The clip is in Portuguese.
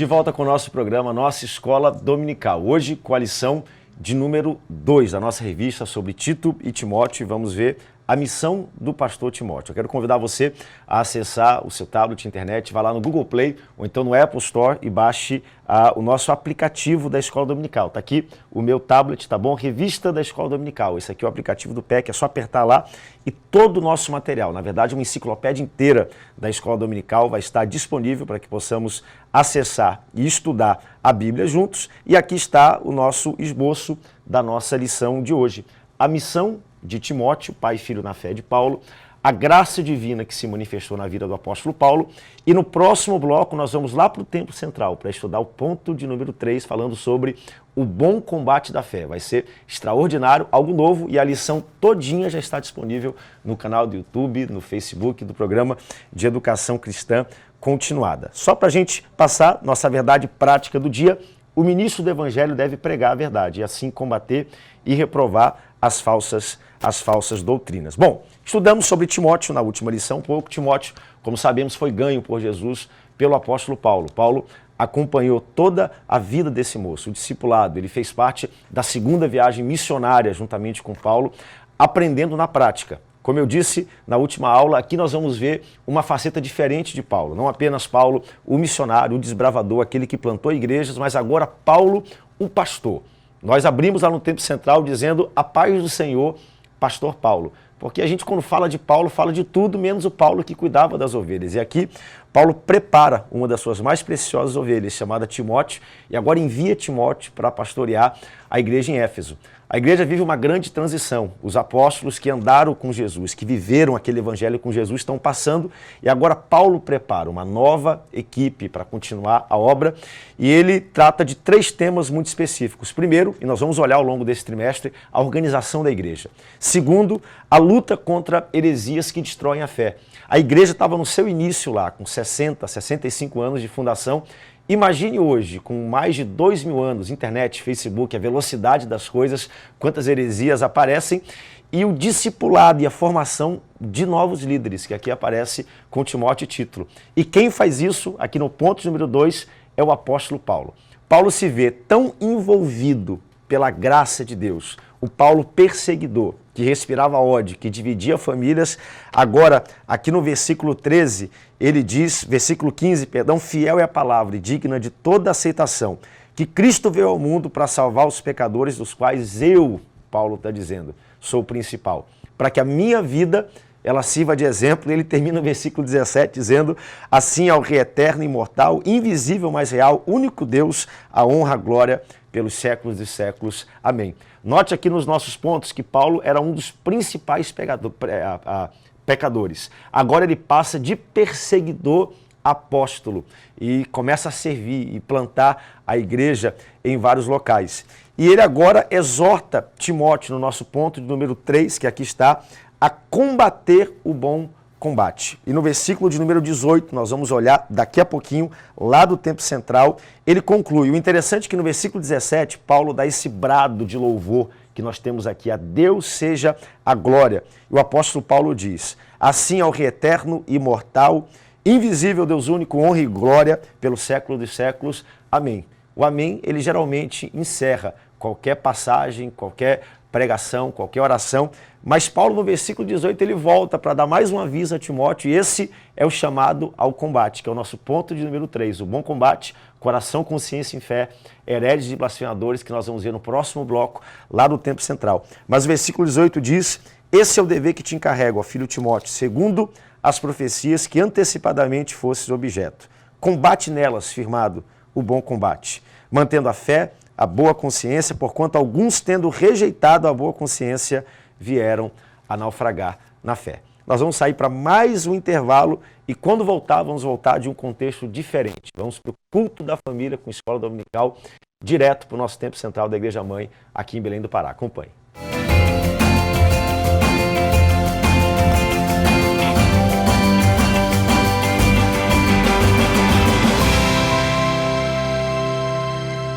De volta com o nosso programa, nossa Escola Dominical. Hoje, com a lição de número 2 da nossa revista sobre Tito e Timóteo. Vamos ver a missão do pastor Timóteo. Eu quero convidar você a acessar o seu tablet, internet, vá lá no Google Play ou então no Apple Store e baixe o nosso aplicativo da Escola Dominical. Está aqui o meu tablet, tá bom? Revista da Escola Dominical. Esse aqui é o aplicativo do PEC, é só apertar lá e todo o nosso material, na verdade uma enciclopédia inteira da Escola Dominical vai estar disponível para que possamos acessar e estudar a Bíblia juntos. E aqui está o nosso esboço da nossa lição de hoje. A missão de Timóteo, pai e filho na fé de Paulo, a graça divina que se manifestou na vida do apóstolo Paulo. E no próximo bloco nós vamos lá para o Templo Central para estudar o ponto de número 3, falando sobre o bom combate da fé. Vai ser extraordinário, algo novo, e a lição todinha já está disponível no canal do YouTube, no Facebook do programa de Educação Cristã Continuada. Só para a gente passar nossa verdade prática do dia, o ministro do Evangelho deve pregar a verdade e assim combater e reprovar as falsas doutrinas. Bom, estudamos sobre Timóteo na última lição um pouco. Timóteo, como sabemos, foi ganho por Jesus pelo apóstolo Paulo. Paulo acompanhou toda a vida desse moço, o discipulado. Ele fez parte da segunda viagem missionária juntamente com Paulo, aprendendo na prática. Como eu disse na última aula, aqui nós vamos ver uma faceta diferente de Paulo. Não apenas Paulo, o missionário, o desbravador, aquele que plantou igrejas, mas agora Paulo, o pastor. Nós abrimos lá no Templo Central dizendo a paz do Senhor, pastor Paulo. Porque a gente, quando fala de Paulo, fala de tudo, menos o Paulo que cuidava das ovelhas. E aqui, Paulo prepara uma das suas mais preciosas ovelhas, chamada Timóteo, e agora envia Timóteo para pastorear a igreja em Éfeso. A igreja vive uma grande transição. Os apóstolos que andaram com Jesus, que viveram aquele evangelho com Jesus, estão passando, e agora Paulo prepara uma nova equipe para continuar a obra, e ele trata de 3 temas muito específicos. Primeiro, e nós vamos olhar ao longo desse trimestre, a organização da igreja. Segundo, a luta contra heresias que destroem a fé. A igreja estava no seu início lá, com 60, 65 anos de fundação. Imagine hoje, com mais de 2.000 anos, internet, Facebook, a velocidade das coisas, quantas heresias aparecem, e o discipulado e a formação de novos líderes, que aqui aparece com Timóteo e Tito. E quem faz isso, aqui no ponto número 2, é o apóstolo Paulo. Paulo se vê tão envolvido pela graça de Deus, o Paulo perseguidor, que respirava ódio, que dividia famílias. Agora, aqui no versículo 13, ele diz, versículo 15, perdão, fiel é a palavra e digna de toda aceitação, que Cristo veio ao mundo para salvar os pecadores, dos quais eu, Paulo está dizendo, sou o principal, para que a minha vida ela sirva de exemplo. E ele termina o versículo 17 dizendo, assim ao Rei eterno, imortal, invisível, mas real, único Deus, a honra, a glória pelos séculos e séculos. Amém. Note aqui nos nossos pontos que Paulo era um dos principais pecadores. Agora ele passa de perseguidor a apóstolo e começa a servir e plantar a igreja em vários locais. E ele agora exorta Timóteo, no nosso ponto de número 3, que aqui está, a combater o bom combate. E no versículo de número 18, nós vamos olhar daqui a pouquinho, lá do Templo Central, ele conclui. O interessante é que no versículo 17, Paulo dá esse brado de louvor que nós temos aqui, a Deus seja a glória. E o apóstolo Paulo diz, assim ao Rei eterno, imortal, invisível, Deus único, honra e glória pelos séculos dos séculos. Amém. O amém, ele geralmente encerra qualquer passagem, qualquer pregação, qualquer oração, mas Paulo no versículo 18 ele volta para dar mais um aviso a Timóteo, e esse é o chamado ao combate, que é o nosso ponto de número 3, o bom combate, coração, consciência e fé, heredes e blasfemadores, que nós vamos ver no próximo bloco, lá do Templo Central. Mas o versículo 18 diz, esse é o dever que te encarrego, ó filho Timóteo, segundo as profecias que antecipadamente fosses objeto. Combate nelas, firmado, o bom combate, mantendo a fé, a boa consciência, porquanto alguns, tendo rejeitado a boa consciência, vieram a naufragar na fé. Nós vamos sair para mais um intervalo e quando voltar, vamos voltar de um contexto diferente. Vamos para o culto da família com escola dominical, direto para o nosso Templo Central da Igreja Mãe, aqui em Belém do Pará. Acompanhe.